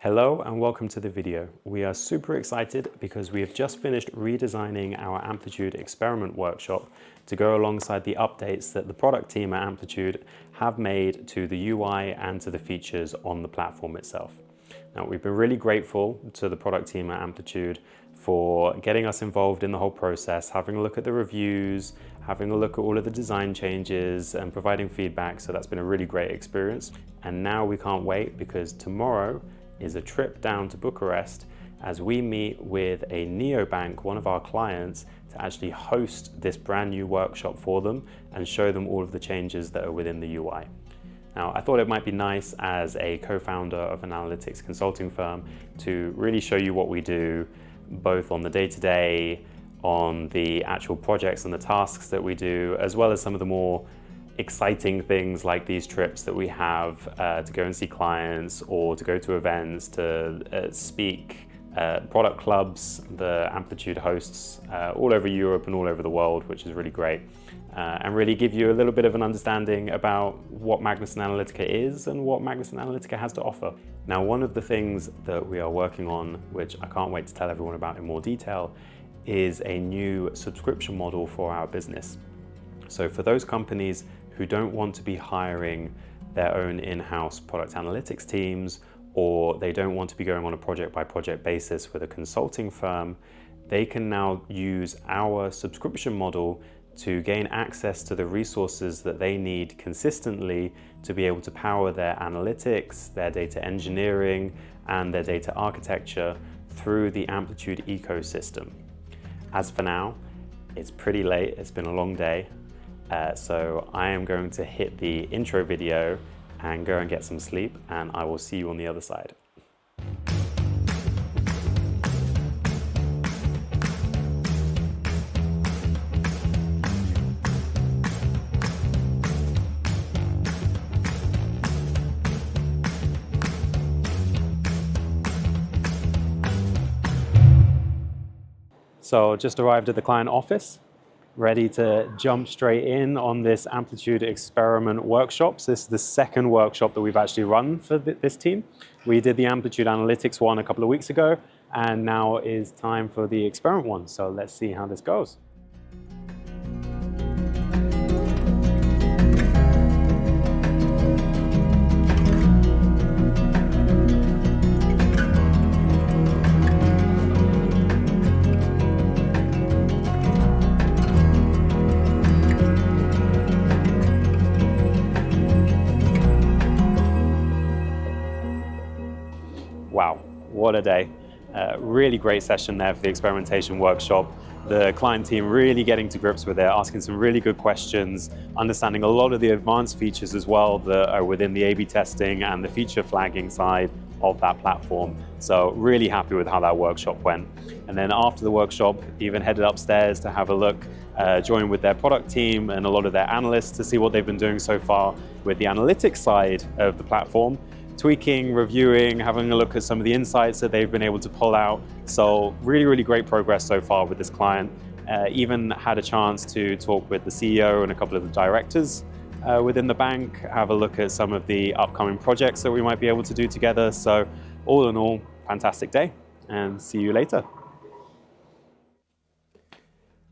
Hello and welcome to the video. We are super excited because we have just finished redesigning our Amplitude Experiment workshop to go alongside the updates that the product team at Amplitude have made to the UI and to the features on the platform itself. Now, we've been really grateful to the product team at Amplitude for getting us involved in the whole process, having a look at the reviews, having a look at all of the design changes and providing feedback. So that's been a really great experience. And now we can't wait because tomorrow is a trip down to Bucharest as we meet with a neobank, one of our clients, to actually host this brand new workshop for them and show them all of the changes that are within the UI. Now, I thought it might be nice as a co-founder of an analytics consulting firm to really show you what we do, both on the day-to-day, on the actual projects and the tasks that we do, as well as some of the more exciting things like these trips that we have to go and see clients or to go to events, to speak, product clubs, the Amplitude hosts all over Europe and all over the world, which is really great. And really give you a little bit of an understanding about what Magnusson Analytica is and what Magnusson Analytica has to offer. Now, one of the things that we are working on, which I can't wait to tell everyone about in more detail, is a new subscription model for our business. So for those companies who don't want to be hiring their own in-house product analytics teams, or they don't want to be going on a project-by-project basis with a consulting firm, they can now use our subscription model to gain access to the resources that they need consistently to be able to power their analytics, their data engineering, and their data architecture through the Amplitude ecosystem. As for now, it's pretty late, it's been a long day, so I am going to hit the intro video and go and get some sleep, and I will see you on the other side. So just arrived at the client office, ready to jump straight in on this Amplitude Experiment workshops. This is the second workshop that we've actually run for this team. We did the Amplitude Analytics one a couple of weeks ago, and now is time for the Experiment one. So let's see how this goes. Wow, what a day. Really great session there for the experimentation workshop. The client team really getting to grips with it, asking some really good questions, understanding a lot of the advanced features as well that are within the A/B testing and the feature flagging side of that platform. So really happy with how that workshop went. And then after the workshop, even headed upstairs to have a look, join with their product team and a lot of their analysts to see what they've been doing so far with the analytics side of the platform. Tweaking, reviewing, having a look at some of the insights that they've been able to pull out. So really, really great progress so far with this client. Even had a chance to talk with the CEO and a couple of the directors within the bank, have a look at some of the upcoming projects that we might be able to do together. So all in all, fantastic day, and see you later.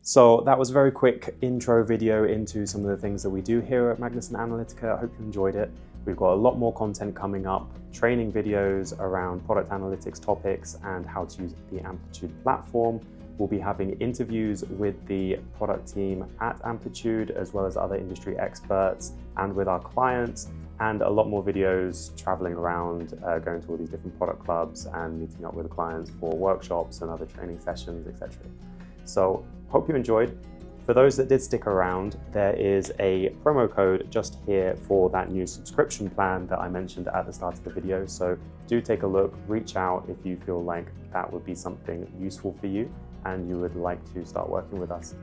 So that was a very quick intro video into some of the things that we do here at Magnusson Analytica. I hope you enjoyed it. We've got a lot more content coming up, training videos around product analytics topics and how to use the Amplitude platform. We'll be having interviews with the product team at Amplitude, as well as other industry experts and with our clients, and a lot more videos traveling around, going to all these different product clubs and meeting up with the clients for workshops and other training sessions, etc. So hope you enjoyed. For those that did stick around, there is a promo code just here for that new subscription plan that I mentioned at the start of the video. So do take a look, reach out if you feel like that would be something useful for you and you would like to start working with us.